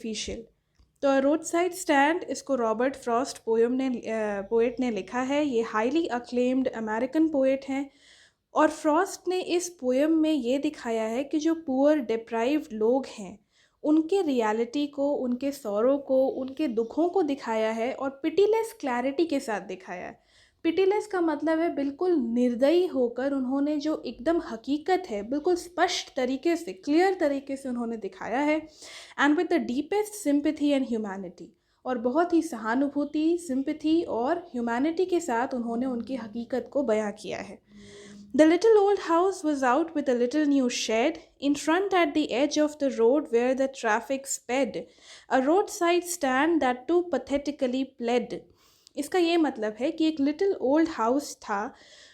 Artificial. तो road side stand, इसको Robert Frost poet ने लिखा है। ये हाईली अक्लेम्ड अमेरिकन पोएट हैं और फ्रॉस्ट ने इस पोएम में ये दिखाया है कि जो पुअर डिप्राइव्ड लोग हैं उनके रियलिटी को, उनके सौरों को, उनके दुखों को दिखाया है और पिटीलेस क्लैरिटी के साथ दिखाया है। पिटीलेस का मतलब है बिल्कुल निर्दयी होकर उन्होंने जो एकदम हकीकत है बिल्कुल स्पष्ट तरीके से, क्लियर तरीके से उन्होंने दिखाया है। And with the deepest sympathy and humanity, और बहुत ही सहानुभूति, सिंपैथी और ह्यूमैनिटी के साथ उन्होंने उनकी हकीकत को बयां किया है। The little old house was out with a little new shed in front at the edge of the road where the traffic sped, a roadside stand that too pathetically pled. इसका ये मतलब है कि एक लिटिल ओल्ड हाउस था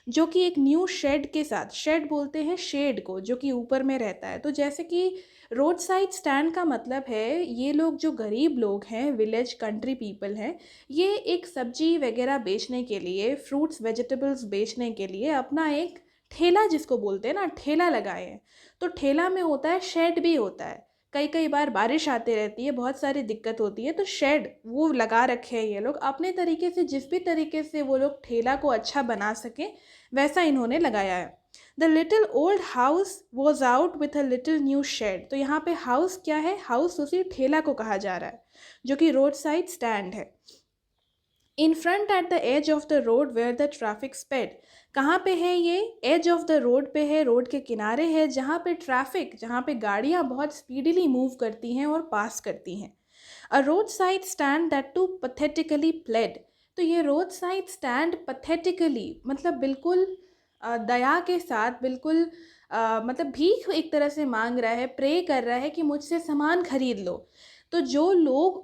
जो कि एक न्यू शेड के साथ, शेड बोलते हैं शेड को जो कि ऊपर में रहता है। तो जैसे कि रोड साइड स्टैंड का मतलब है ये लोग जो गरीब लोग हैं, विलेज कंट्री पीपल हैं, ये एक सब्जी वगैरह बेचने के लिए, फ्रूट्स वेजिटेबल्स बेचने के लिए अपना एक ठेला, जिसको बोलते हैं ना, ठेला लगाए हैं। तो ठेला में होता है, शेड भी होता है। कई कई बार बारिश आती रहती है, बहुत सारी दिक्कत होती है, तो शेड वो लगा रखे हैं ये लोग अपने तरीके से, जिस भी तरीके से वो लोग ठेला को अच्छा बना सकें वैसा इन्होंने लगाया है। The little old house was out with a little new shade. तो यहाँ पे हाउस क्या है? हाउस उसी ठेला को कहा जा रहा है जो कि रोड साइड स्टैंड है। In front at the edge of the road where the traffic sped. कहाँ पे है ये? एज ऑफ द रोड पे है, रोड के किनारे है, जहाँ पे ट्रैफिक, जहाँ पे गाड़ियाँ बहुत स्पीडीली मूव करती हैं और पास करती हैं। A road side stand that too pathetically played. तो ये रोड साइड स्टैंड पथेटिकली मतलब बिल्कुल दया के साथ, बिल्कुल मतलब भीख एक तरह से मांग रहा है, प्रे कर रहा है कि मुझसे सामान खरीद लो। तो जो लोग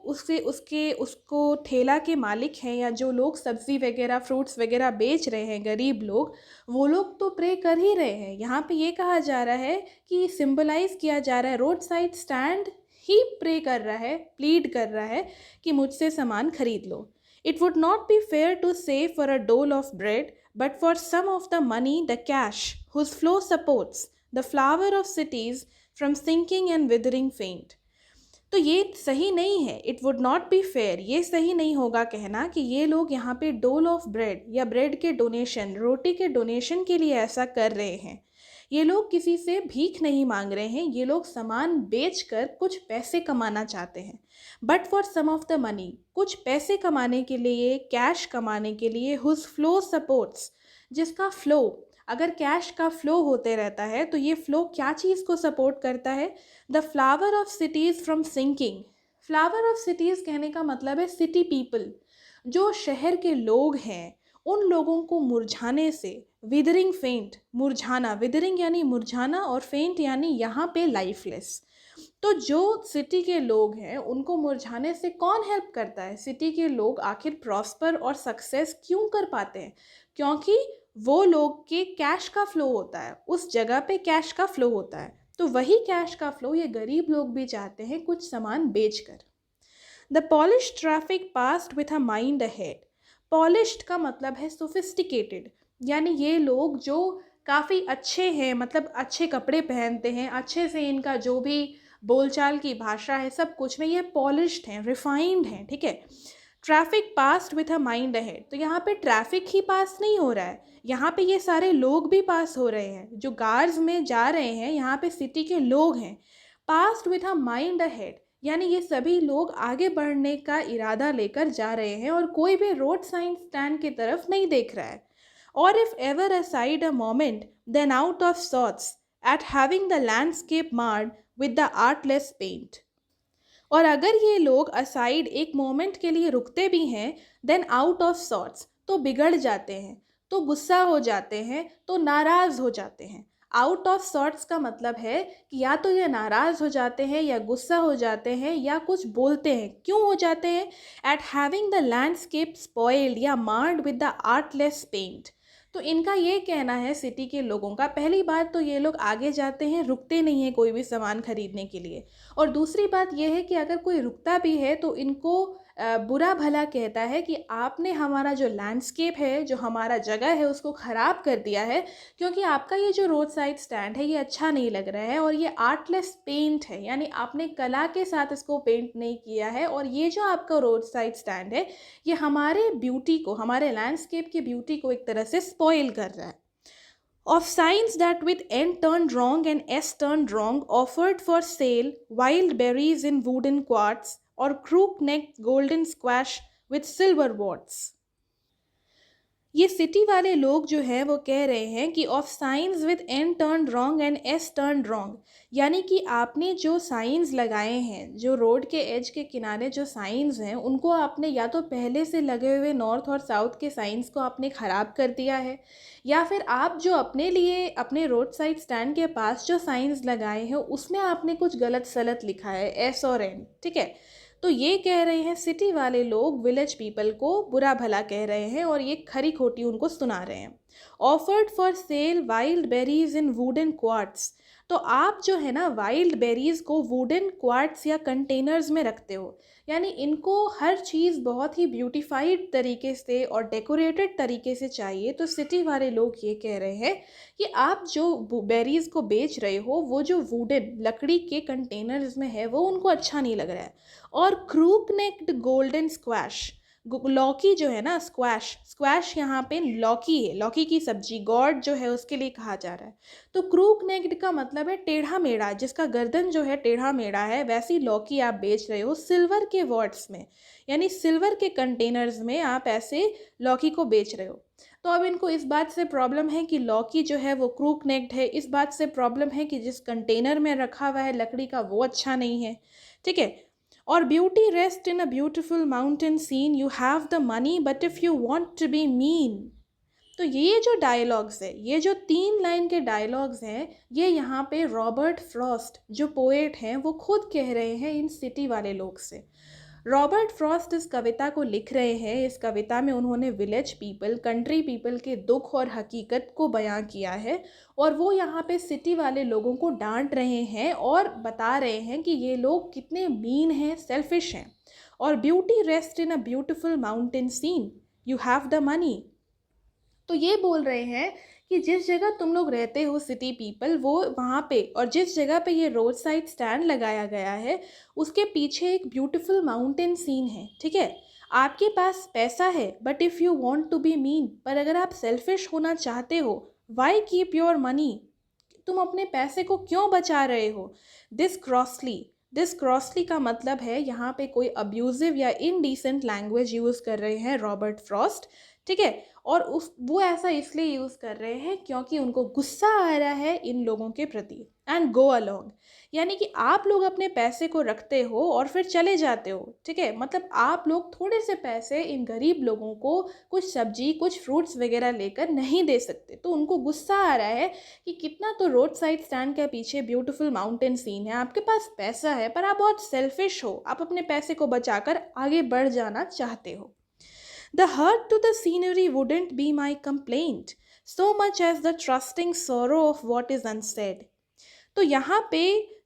उसको ठेला के मालिक हैं या जो लोग सब्ज़ी वगैरह, फ्रूट्स वगैरह बेच रहे हैं, गरीब लोग, वो लोग तो प्रे कर ही रहे हैं। यहाँ पे ये कहा जा रहा है कि सिंबलाइज किया जा रहा है, रोड साइड स्टैंड ही प्रे कर रहा है, प्लीड कर रहा है कि मुझसे सामान खरीद लो। It would not be fair to say for a dole of bread but for some of the money the cash whose flow supports the flower of cities from sinking and withering faint. तो ये सही नहीं है, it would not be fair, ये सही नहीं होगा कहना कि ये लोग यहाँ पे डोल ऑफ ब्रेड या ब्रेड के डोनेशन, रोटी के डोनेशन के लिए ऐसा कर रहे हैं। ये लोग किसी से भीख नहीं मांग रहे हैं, ये लोग सामान बेचकर कुछ पैसे कमाना चाहते हैं। But for some of the money, कुछ पैसे कमाने के लिए, कैश कमाने के लिए, हुज फ्लो सपोर्ट्स, जिसका फ्लो, अगर कैश का फ्लो होते रहता है तो ये फ्लो क्या चीज़ को सपोर्ट करता है? The flower of cities from sinking. Flower of cities कहने का मतलब है सिटी पीपल, जो शहर के लोग हैं उन लोगों को मुरझाने से। विदरिंग फेंट, मुरझाना, विदरिंग यानी मुरझाना और फेंट यानी यहाँ पे लाइफलेस। तो जो सिटी के लोग हैं उनको मुरझाने से कौन हेल्प करता है? सिटी के लोग आखिर प्रॉस्पर और सक्सेस क्यों कर पाते हैं? क्योंकि वो लोग के कैश का फ्लो होता है, उस जगह पे कैश का फ्लो होता है। तो वही कैश का फ्लो ये गरीब लोग भी चाहते हैं कुछ सामान बेचकर। The polished traffic passed with a mind ahead. Polished का मतलब है सोफिस्टिकेटेड, यानी ये लोग जो काफ़ी अच्छे हैं, मतलब अच्छे कपड़े पहनते हैं, अच्छे से इनका जो भी बोलचाल की भाषा है सब कुछ में ये पॉलिश्ड हैं, रिफाइंड हैं, ठीक है। Traffic passed with a mind ahead. तो यहाँ पे ट्रैफिक ही पास नहीं हो रहा है, यहाँ पे ये सारे लोग भी पास हो रहे हैं, जो कार्स में जा रहे हैं यहाँ पे सिटी के लोग हैं। Passed with a mind ahead यानी ये सभी लोग आगे बढ़ने का इरादा लेकर जा रहे हैं और कोई भी रोड साइड स्टैंड की तरफ नहीं देख रहा है। और if ever aside a moment then out of sorts at having the landscape marred with the artless paint। और अगर ये लोग असाइड एक मोमेंट के लिए रुकते भी हैं, देन आउट ऑफ सॉर्ट्स तो बिगड़ जाते हैं, तो गुस्सा हो जाते हैं, तो नाराज़ हो जाते हैं। आउट ऑफ सॉर्ट्स का मतलब है कि या तो ये नाराज़ हो जाते हैं या गुस्सा हो जाते हैं या कुछ बोलते हैं। क्यों हो जाते हैं? Eight having the landscape spoiled या मार्ड विद द आर्टलेस पेंट। तो इनका ये कहना है सिटी के लोगों का, पहली बात तो ये लोग आगे जाते हैं, रुकते नहीं हैं कोई भी सामान खरीदने के लिए। और दूसरी बात यह है कि अगर कोई रुकता भी है तो इनको बुरा भला कहता है कि आपने हमारा जो लैंडस्केप है, जो हमारा जगह है, उसको ख़राब कर दिया है, क्योंकि आपका ये जो रोड साइड स्टैंड है ये अच्छा नहीं लग रहा है और ये आर्टलेस पेंट है, यानी आपने कला के साथ इसको पेंट नहीं किया है। और ये जो आपका रोड साइड स्टैंड है ये हमारे ब्यूटी को, हमारे लैंडस्केप की ब्यूटी को एक तरह से स्पॉइल कर रहा है। Of signs that with N turned wrong and S turned wrong offered for sale wild berries in wooden quarts or crook-necked golden squash with silver warts. ये सिटी वाले लोग जो हैं वो कह रहे हैं कि of signs with N turned wrong and S turned wrong, यानी कि आपने जो साइंस लगाए हैं, जो रोड के एज के किनारे जो साइंस हैं, उनको आपने या तो पहले से लगे हुए नॉर्थ और साउथ के साइंस को आपने ख़राब कर दिया है, या फिर आप जो अपने लिए अपने रोड साइड स्टैंड के पास जो साइंस लगाए हैं उसमें आपने कुछ गलत सलत लिखा है, एस और एन, ठीक है। तो ये कह रहे हैं सिटी वाले लोग विलेज पीपल को बुरा भला कह रहे हैं और ये खरी खोटी उनको सुना रहे हैं। Offered for sale wild berries in wooden quartz, तो आप जो है ना वाइल्ड बेरीज को वुडन क्वार्ट्स या कंटेनर्स में रखते हो, यानी इनको हर चीज़ बहुत ही ब्यूटीफाइड तरीके से और डेकोरेटेड तरीके से चाहिए। तो सिटी वाले लोग ये कह रहे हैं कि आप जो बेरीज को बेच रहे हो वो जो वुडन लकड़ी के कंटेनर्स में है वो उनको अच्छा नहीं लग रहा है। और क्रूक नेक्ड गोल्डन स्क्वैश, लौकी जो है ना, स्क्वैश, स्क्वैश यहाँ पे लौकी है, लौकी की सब्जी, गॉड जो है उसके लिए कहा जा रहा है। तो क्रूक नेक्ड का मतलब है टेढ़ा मेढ़ा, जिसका गर्दन जो है टेढ़ा मेढ़ा है, वैसी लौकी आप बेच रहे हो सिल्वर के वॉट्स में, यानी सिल्वर के कंटेनर्स में आप ऐसे लौकी को बेच रहे हो। तो अब इनको इस बात से प्रॉब्लम है कि लौकी जो है वो क्रूक नेक्ड है, इस बात से प्रॉब्लम है कि जिस कंटेनर में रखा हुआ है लकड़ी का वो अच्छा नहीं है, ठीक है। और beauty rest in a beautiful mountain scene, you have the money but if you want to be mean. तो ये जो डायलॉग्स है, ये जो 3 लाइन के डायलॉग्स हैं, ये यहाँ पे रॉबर्ट फ्रॉस्ट जो पोएट हैं वो खुद कह रहे हैं इन सिटी वाले लोग से। रॉबर्ट फ्रॉस्ट इस कविता को लिख रहे हैं। इस कविता में उन्होंने विलेज पीपल, कंट्री पीपल के दुख और हकीकत को बयां किया है और वो यहाँ पे सिटी वाले लोगों को डांट रहे हैं और बता रहे हैं कि ये लोग कितने मीन हैं, सेल्फिश हैं। और beauty rest in a beautiful mountain scene, you have the money. तो ये बोल रहे हैं कि जिस जगह तुम लोग रहते हो सिटी पीपल, वो वहाँ पे, और जिस जगह पे ये रोड साइड स्टैंड लगाया गया है उसके पीछे एक ब्यूटीफुल माउंटेन सीन है, ठीक है। आपके पास पैसा है but if you want to be mean, पर अगर आप सेल्फिश होना चाहते हो, वाई कीप योर मनी, तुम अपने पैसे को क्यों बचा रहे हो। दिस क्रॉसली का मतलब है यहाँ पे कोई अब्यूजिव या इनडिसेंट लैंग्वेज यूज़ कर रहे हैं रॉबर्ट फ्रॉस्ट, ठीक है। और वो ऐसा इसलिए यूज़ कर रहे हैं क्योंकि उनको गुस्सा आ रहा है इन लोगों के प्रति। एंड गो अलोंग, यानी कि आप लोग अपने पैसे को रखते हो और फिर चले जाते हो, ठीक है। मतलब आप लोग थोड़े से पैसे इन गरीब लोगों को कुछ सब्जी, कुछ फ्रूट्स वगैरह लेकर नहीं दे सकते। तो उनको गुस्सा आ रहा है कि कितना तो रोड साइड स्टैंड के पीछे ब्यूटीफुल माउंटेन सीन है, आपके पास पैसा है पर आप बहुत सेल्फिश हो, आप अपने पैसे को बचाकर आगे बढ़ जाना चाहते हो। The hurt to the scenery wouldn't be my complaint, so much as the trusting sorrow of what is unsaid. तो यहाँ पे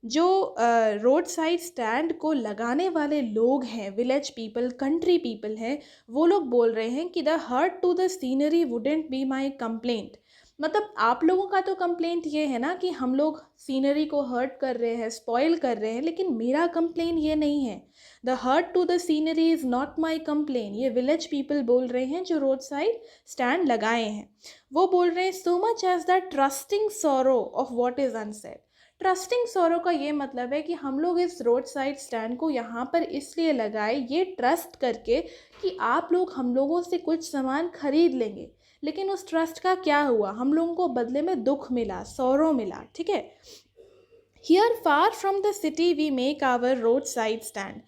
जो रोड साइड स्टैंड को लगाने वाले लोग हैं, विलेज पीपल, कंट्री पीपल हैं, वो लोग बोल रहे हैं कि the hurt to the scenery wouldn't be my complaint. मतलब आप लोगों का तो कंप्लेंट ये है ना कि हम लोग सीनरी को हर्ट कर रहे हैं, स्पॉइल कर रहे हैं, लेकिन मेरा कंप्लेंट ये नहीं है। The hurt to the scenery is not my complain, ये विलेज पीपल बोल रहे हैं जो रोड साइड स्टैंड लगाए हैं। वो बोल रहे हैं so much as the trusting sorrow of what is unsaid. Trusting sorrow का ये मतलब है कि हम लोग इस रोड साइड स्टैंड को यहाँ पर इसलिए लगाए, ये ट्रस्ट करके कि आप लोग हम लोगों से कुछ सामान खरीद लेंगे, लेकिन उस ट्रस्ट का क्या हुआ, हम लोगों को बदले में दुख मिला, सॉरो मिला, ठीक है। Here far from the city we make our road side stand.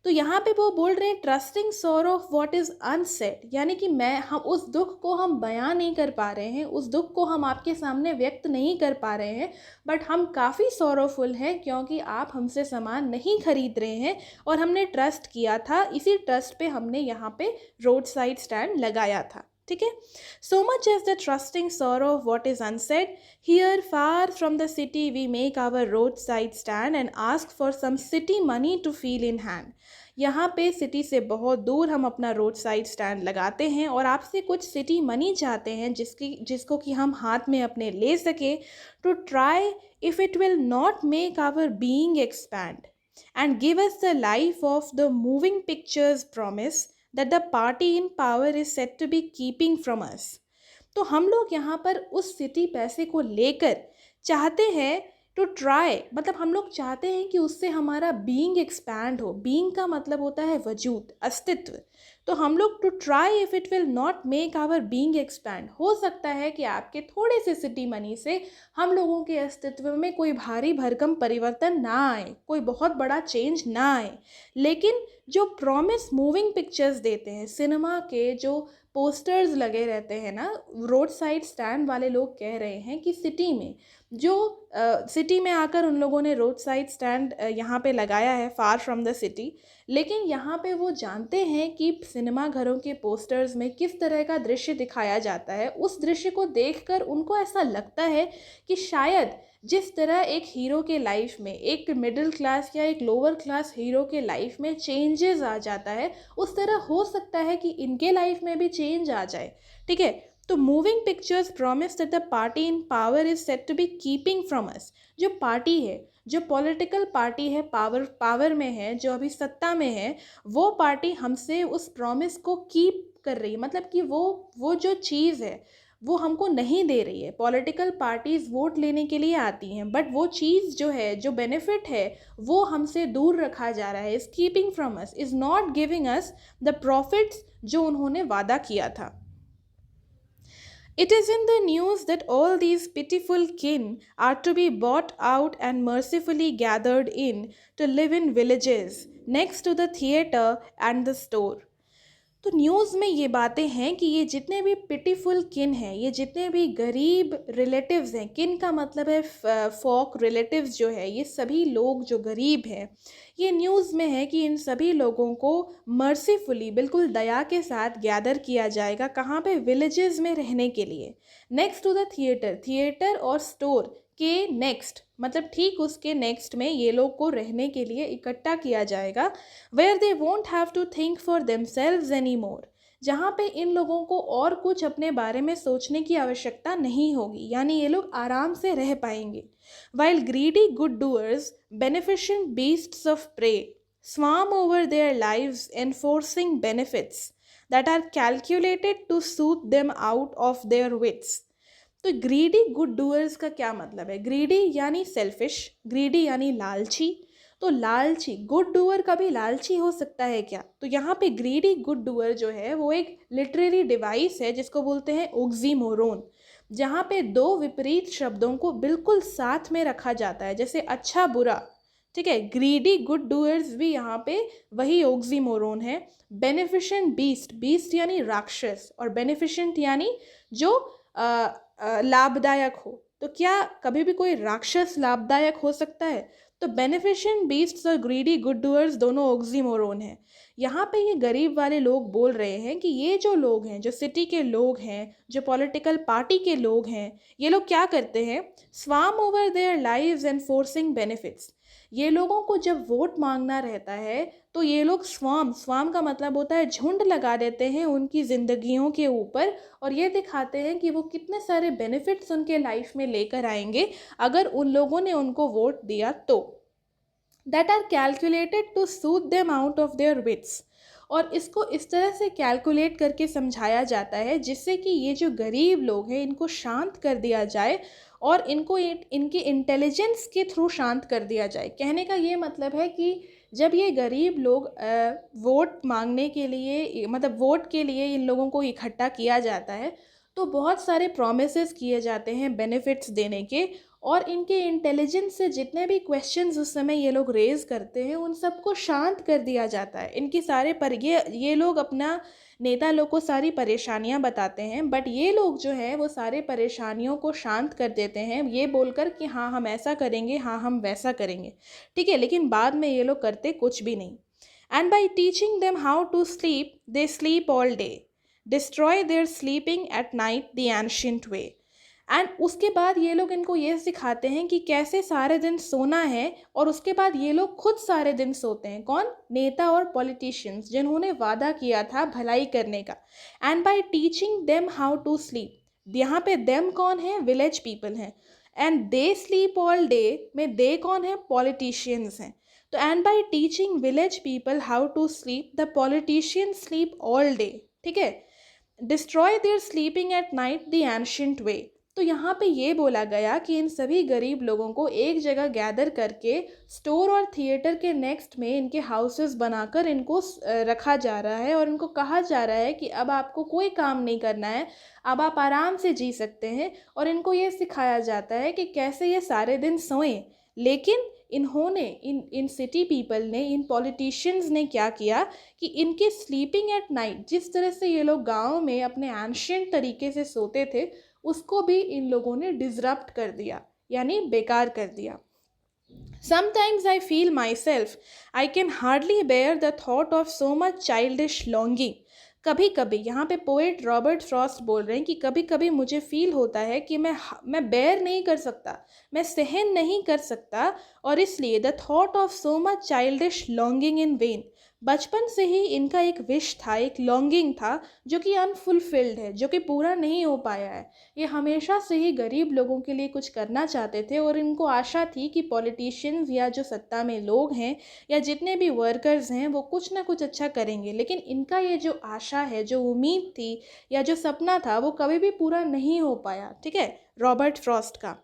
तो यहाँ पे वो बोल रहे हैं trusting sorrow of what is unsaid, यानी कि हम उस दुख को हम बयां नहीं कर पा रहे हैं, उस दुख को हम आपके सामने व्यक्त नहीं कर पा रहे हैं, बट हम काफ़ी सॉरोफुल हैं क्योंकि आप हमसे सामान नहीं खरीद रहे हैं और हमने ट्रस्ट किया था, इसी ट्रस्ट पे हमने यहाँ पे रोड साइड स्टैंड लगाया था। ठीक है. So much as the trusting sorrow of what is unsaid, here far from the city we make our roadside stand and ask for some city money to feel in hand. यहाँ पे city से बहुत दूर हम अपना road side stand लगाते हैं और आपसे कुछ सिटी मनी चाहते हैं जिसको कि हम हाथ में अपने ले सके, to try if it will not make our being expand and give us the life of the moving pictures promise that the party in power is said to be keeping from us. तो हम लोग यहाँ पर उस city पैसे को लेकर चाहते हैं टू ट्राई, मतलब हम लोग चाहते हैं कि उससे हमारा बीइंग एक्सपैंड हो. बीइंग का मतलब होता है वजूद, अस्तित्व. तो हम लोग to try if it will not make our being expand, हो सकता है कि आपके थोड़े से सिटी मनी से हम लोगों के अस्तित्व में कोई भारी भरकम परिवर्तन ना आए, कोई बहुत बड़ा चेंज ना आए. लेकिन जो प्रॉमिस मूविंग पिक्चर्स देते हैं, सिनेमा के जो पोस्टर्स लगे रहते हैं ना, रोड साइड स्टैंड वाले लोग कह रहे हैं कि सिटी में सिटी में आकर उन लोगों ने रोड साइड स्टैंड यहाँ पे लगाया है फार फ्रॉम द सिटी. लेकिन यहाँ पे वो जानते हैं कि सिनेमा घरों के पोस्टर्स में किस तरह का दृश्य दिखाया जाता है. उस दृश्य को देखकर उनको ऐसा लगता है कि शायद जिस तरह एक हीरो के लाइफ में, एक मिडिल क्लास या एक लोअर क्लास हीरो के लाइफ में चेंजेस आ जाता है, उस तरह हो सकता है कि इनके लाइफ में भी चेंज आ जाए. ठीक है. तो moving pictures promise that the party in power is set to be keeping from us. जो पार्टी है, जो पॉलिटिकल पार्टी है, पावर में है, जो अभी सत्ता में है, वो पार्टी हमसे उस प्रॉमिस को कीप कर रही है. मतलब कि वो जो चीज़ है वो हमको नहीं दे रही है. पॉलिटिकल पार्टीज वोट लेने के लिए आती हैं, बट वो चीज़ जो है, जो बेनिफिट है, वो हमसे दूर रखा जा रहा है. Is keeping from us, is not giving us the profits जो उन्होंने वादा किया था. It is in the news that all these pitiful kin are to be bought out and mercifully gathered in to live in villages next to the theatre and the store. तो news में ये बातें हैं कि ये जितने भी pitiful किन हैं, ये जितने भी गरीब रिलेटिव्स हैं, किन का मतलब है फॉक रिलेटिव्स जो है, ये सभी लोग जो गरीब हैं, ये न्यूज़ में है कि इन सभी लोगों को मर्सीफुली, बिल्कुल दया के साथ गैदर किया जाएगा. कहाँ पे? विलेजेस में रहने के लिए. नेक्स्ट टू द थिएटर और स्टोर के नेक्स्ट, मतलब ठीक उसके नेक्स्ट में ये लोग को रहने के लिए इकट्ठा किया जाएगा. Where they won't have to think for themselves any more, जहाँ पे इन लोगों को और कुछ अपने बारे में सोचने की आवश्यकता नहीं होगी, यानी ये लोग आराम से रह पाएंगे. While greedy good doers, beneficent beasts of prey, swarm over their lives enforcing benefits that are calculated to suit them out of their wits. तो ग्रीडी गुड डूअर्स का क्या मतलब है? ग्रीडी यानी सेल्फिश, ग्रीडी यानी लालची. तो लालची, गुड डूअर कभी लालची हो सकता है क्या? तो यहाँ पे ग्रीडी गुड डूअर जो है वो एक लिटरेरी डिवाइस है जिसको बोलते हैं ऑक्सीमोरोन, जहाँ पे दो विपरीत शब्दों को बिल्कुल साथ में रखा जाता है, जैसे अच्छा बुरा. ठीक है. ग्रीडी गुड डूअर्स भी यहाँ पे वही ऑक्सीमोरोन है. बेनिफिशेंट बीस्ट, बीस्ट यानी राक्षस, और बेनिफिशेंट यानी जो लाभदायक हो. तो क्या कभी भी कोई राक्षस लाभदायक हो सकता है? तो बेनिफिशेंट बीस्ट्स और ग्रीडी गुड डूअर्स दोनों ऑक्सीमोरोन हैं. यहाँ पे ये गरीब वाले लोग बोल रहे हैं कि ये जो लोग हैं, जो सिटी के लोग हैं, जो पॉलिटिकल पार्टी के लोग हैं, ये लोग क्या करते हैं? Swarm over their lives and forcing benefits. ये लोगों को जब वोट मांगना रहता है तो ये लोग स्वार्म का मतलब होता है झुंड लगा देते हैं उनकी ज़िंदगियों के ऊपर, और ये दिखाते हैं कि वो कितने सारे बेनिफिट्स उनके लाइफ में लेकर आएंगे अगर उन लोगों ने उनको वोट दिया तो. That are calculated to suit them out of their wits. और इसको इस तरह से कैलकुलेट करके समझाया जाता है जिससे कि ये जो गरीब लोग हैं इनको शांत कर दिया जाए और इनको इनके इंटेलिजेंस के थ्रू शांत कर दिया जाए. कहने का ये मतलब है कि जब ये गरीब लोग वोट मांगने के लिए, मतलब वोट के लिए इन लोगों को इकट्ठा किया जाता है, तो बहुत सारे प्रॉमिसेस किए जाते हैं बेनिफिट्स देने के, और इनके इंटेलिजेंस से जितने भी क्वेश्चंस उस समय ये लोग रेज करते हैं उन सबको शांत कर दिया जाता है. इनकी ये लोग अपना नेता लोग को सारी परेशानियां बताते हैं, बट ये लोग जो है वो सारे परेशानियों को शांत कर देते हैं ये बोलकर कि हाँ हम ऐसा करेंगे, हाँ हम वैसा करेंगे. ठीक है. लेकिन बाद में ये लोग करते कुछ भी नहीं. And by teaching them how to sleep they sleep all day. Destroy their sleeping at night the ancient way. And उसके बाद ये लोग इनको ये सिखाते हैं कि कैसे सारे दिन सोना है, और उसके बाद ये लोग खुद सारे दिन सोते हैं। कौन? नेता और पॉलिटिशियंस, जिन्होंने वादा किया था भलाई करने का। And by teaching them how to sleep, यहाँ पे देम कौन है? विलेज पीपल हैं। And they sleep all day में दे कौन है? पॉलिटिशियंस हैं। तो and by teaching village people how to sleep the politicians sleep all day. ठीक है। Destroy their sleeping at night the ancient way. तो यहाँ पे ये बोला गया कि इन सभी गरीब लोगों को एक जगह गैदर करके स्टोर और थिएटर के नेक्स्ट में इनके हाउसेस बनाकर इनको रखा जा रहा है, और इनको कहा जा रहा है कि अब आपको कोई काम नहीं करना है, अब आप आराम से जी सकते हैं। और इनको ये सिखाया जाता है कि कैसे ये सारे दिन सोएं। लेकिन इन्होंने इन सिटी पीपल ने, इन पॉलिटिशियंस ने क्या किया कि इनके स्लीपिंग एट नाइट, जिस तरह से ये लोग गाँव में अपने एंशिएंट तरीके से सोते थे, उसको भी इन लोगों ने डिसरप्ट कर दिया, यानी बेकार कर दिया। Sometimes I feel myself, I can hardly bear the thought of so much childish longing. कभी कभी, यहाँ पे पोएट रॉबर्ट फ्रॉस्ट बोल रहे हैं कि कभी कभी मुझे फील होता है कि मैं बेयर नहीं कर सकता, मैं सहन नहीं कर सकता, और इसलिए the thought of so much childish longing in when. बचपन से ही इनका एक विश था, एक लॉन्गिंग था जो कि अनफुलफिल्ड है, जो कि पूरा नहीं हो पाया है। ये हमेशा से ही गरीब लोगों के लिए कुछ करना चाहते थे, और इनको आशा थी कि पॉलिटिशियंस या जो सत्ता में लोग हैं या जितने भी वर्कर्स हैं वो कुछ ना कुछ अच्छा करेंगे। लेकिन इनका ये जो आशा है, जो उम्मीद थी या जो सपना था, वो कभी भी पूरा नहीं हो पाया। ठीक है। रॉबर्ट फ्रॉस्ट का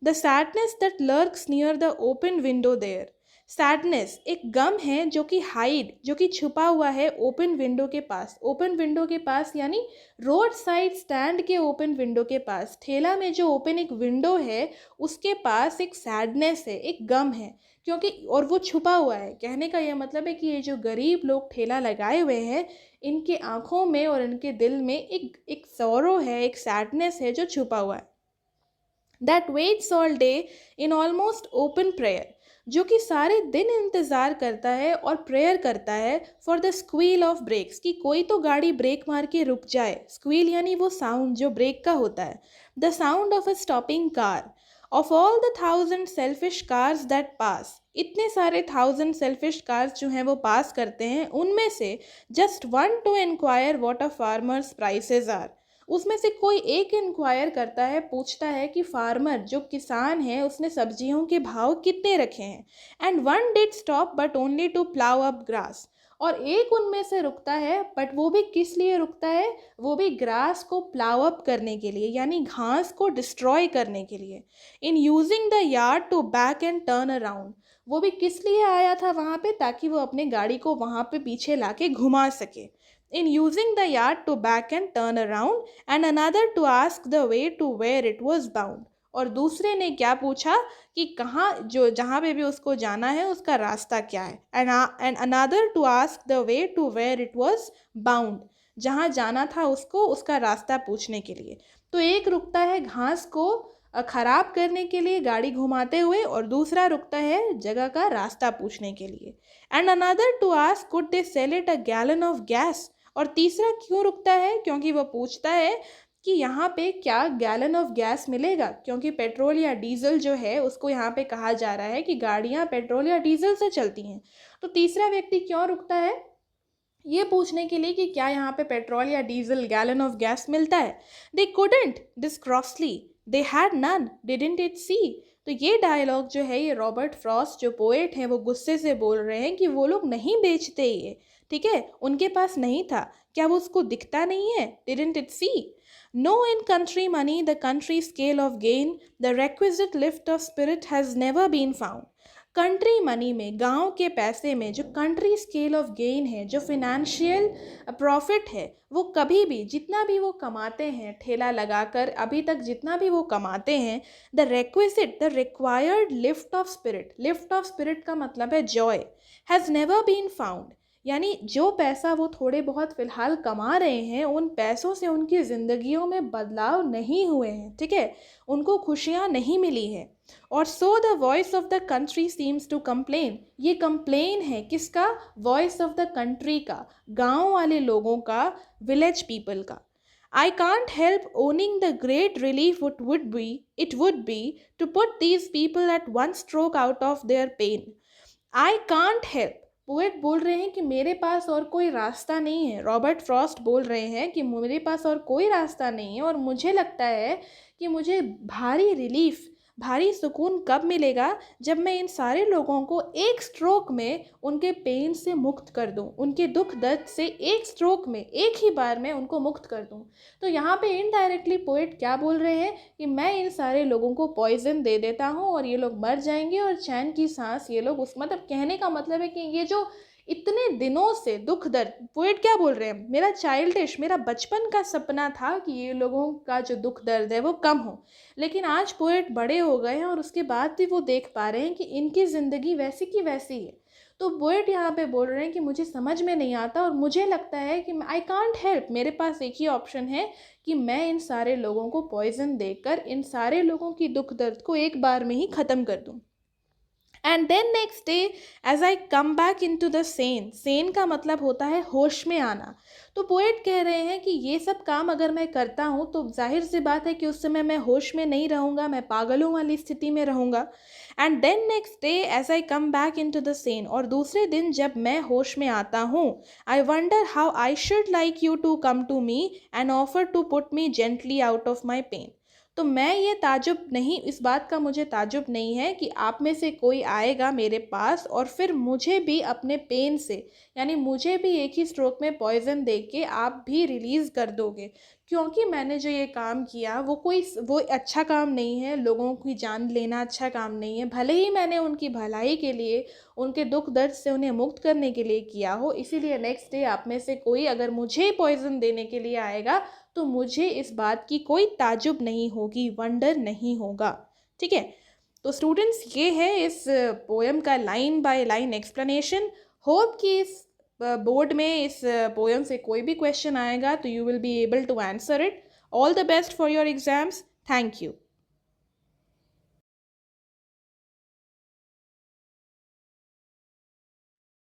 the sadness that lurks near the open window there. Sadness एक गम है जो कि हाइड, जो कि छुपा हुआ है ओपन विंडो के पास। ओपन विंडो के पास यानी रोड साइड स्टैंड के ओपन विंडो के पास, ठेला में जो ओपन एक विंडो है उसके पास एक सैडनेस है, एक गम है, क्योंकि और वो छुपा हुआ है। कहने का यह मतलब है कि ये जो गरीब लोग ठेला लगाए हुए हैं, इनके आँखों में और इनके दिल में एक सौरो है, एक सैडनेस है जो छुपा हुआ है। That waits all day in almost open prayer, जो कि सारे दिन इंतज़ार करता है और प्रेयर करता है for the squeal of brakes, कि कोई तो गाड़ी ब्रेक मार के रुक जाए। स्क्वील यानी वो साउंड जो ब्रेक का होता है। The sound of a stopping car. Of all the 1000 selfish cars that pass, इतने सारे 1000 सेल्फिश कार्स जो हैं वो पास करते हैं, उनमें से just one to inquire what a farmer's prices are, उसमें से कोई एक इंक्वायर करता है, पूछता है कि फार्मर जो किसान है उसने सब्जियों के भाव कितने रखे हैं। And one did stop but only to plough up grass, और एक उनमें से रुकता है, बट वो भी किस लिए रुकता है? वो भी ग्रास को प्लाउ अप करने के लिए, यानी घास को डिस्ट्रॉय करने के लिए। In using the yard to back and turn around, वो भी किस लिए आया था वहाँ पे? ताकि वो अपने गाड़ी को वहाँ पे पीछे लाके घुमा सके। In using the yard to back and turn around, and another to ask the way to where it was bound, और दूसरे ने क्या पूछा कि कहाँ, जो जहाँ पे भी उसको जाना है उसका रास्ता क्या है। and another to ask the way to where it was bound, जहाँ जाना था उसको उसका रास्ता पूछने के लिए। तो एक रुकता है घास को खराब करने के लिए गाड़ी घुमाते हुए, और दूसरा रुकता है जगह का रास्ता पूछने के लिए। And another to ask could they sell it a gallon of gas, और तीसरा क्यों रुकता है? क्योंकि वो पूछता है कि यहाँ पे क्या गैलन ऑफ गैस मिलेगा, क्योंकि पेट्रोल या डीजल जो है उसको यहाँ पे कहा जा रहा है कि गाड़ियाँ पेट्रोल या डीजल से चलती हैं। तो तीसरा व्यक्ति क्यों रुकता है? ये पूछने के लिए कि क्या यहाँ पे पेट्रोल या डीजल, गैलन ऑफ गैस मिलता है। They couldn't this crossly, they had none, didn't it see. तो ये डायलॉग जो है, ये रॉबर्ट फ्रॉस्ट जो पोएट हैं वो गुस्से से बोल रहे हैं कि वो लोग नहीं बेचते ये, ठीक है, उनके पास नहीं था, क्या वो उसको दिखता नहीं है? Didn't it see? No in country money the country scale of gain the requisite lift of spirit has never been found. Country money में, गांव के पैसे में जो कंट्री स्केल ऑफ गेन है, जो फिनेंशियल प्रॉफिट है, वो कभी भी, जितना भी वो कमाते हैं ठेला लगाकर अभी तक जितना भी वो कमाते हैं, the requisite, the required lift of spirit, lift of spirit का मतलब है joy, has never been found, यानी जो पैसा वो थोड़े बहुत फ़िलहाल कमा रहे हैं, उन पैसों से उनकी ज़िंदगियों में बदलाव नहीं हुए हैं, ठीक है? उनको खुशियाँ नहीं मिली हैं। और so the voice of the country seems to complain, ये कंप्लेन है किसका? वॉइस ऑफ द कंट्री का, गाँव वाले लोगों का, विलेज पीपल का। I can't help owning the great relief it would be to put these people at one stroke out of their pain. I can't help, poet बोल रहे हैं कि मेरे पास और कोई रास्ता नहीं है। रॉबर्ट फ्रॉस्ट बोल रहे हैं कि मेरे पास और कोई रास्ता नहीं है और मुझे लगता है कि मुझे भारी रिलीफ, भारी सुकून कब मिलेगा? जब मैं इन सारे लोगों को एक स्ट्रोक में उनके पेन से मुक्त कर दूं, उनके दुख दर्द से एक स्ट्रोक में, एक ही बार में उनको मुक्त कर दूं। तो यहाँ पे इनडायरेक्टली पोएट क्या बोल रहे हैं कि मैं इन सारे लोगों को पॉइजन दे देता हूँ और ये लोग मर जाएंगे और चैन की सांस ये लोग, उस मतलब कहने का मतलब है कि ये जो इतने दिनों से दुख दर्द, पोएट क्या बोल रहे हैं, मेरा चाइल्डिश, मेरा बचपन का सपना था कि ये लोगों का जो दुख दर्द है वो कम हो, लेकिन आज पोएट बड़े हो गए हैं और उसके बाद भी वो देख पा रहे हैं कि इनकी ज़िंदगी वैसी की वैसी है। तो पोएट यहाँ पे बोल रहे हैं कि मुझे समझ में नहीं आता और मुझे लगता है कि आई कांट हेल्प, मेरे पास एक ही ऑप्शन है कि मैं इन सारे लोगों को पॉइजन देकर इन सारे लोगों की दुख दर्द को एक बार में ही ख़त्म कर दूँ। And then next day as I come back into the sane, sane का मतलब होता है होश में आना। तो पोएट कह रहे हैं कि ये सब काम अगर मैं करता हूँ तो जाहिर सी बात है कि उस समय मैं होश में नहीं रहूँगा, मैं पागलों वाली स्थिति में रहूँगा। And then next day as I come back into the sense, और दूसरे दिन जब मैं होश में आता हूँ, I wonder how I should like you to come to me and offer to put me gently out of my pain. तो मैं ये ताजुब नहीं, इस बात का मुझे ताजुब नहीं है कि आप में से कोई आएगा मेरे पास और फिर मुझे भी अपने पेन से, यानी मुझे भी एक ही स्ट्रोक में पॉइज़न दे के आप भी रिलीज़ कर दोगे, क्योंकि मैंने जो ये काम किया वो अच्छा काम नहीं है, लोगों की जान लेना अच्छा काम नहीं है। भले ही मैंने उनकी भलाई के लिए, उनके दुख दर्द से उन्हें मुक्त करने के लिए किया हो, इसीलिए नेक्स्ट डे आप में से कोई अगर मुझे पॉइज़न देने के लिए आएगा तो मुझे इस बात की कोई ताजुब नहीं होगी, वंडर नहीं होगा। ठीक है, तो स्टूडेंट्स ये है इस पोएम का line by line explanation. Hope कि इस बोर्ड में इस पोएम से कोई भी क्वेश्चन आएगा तो you will be able to answer it. All the best for your exams. Thank you.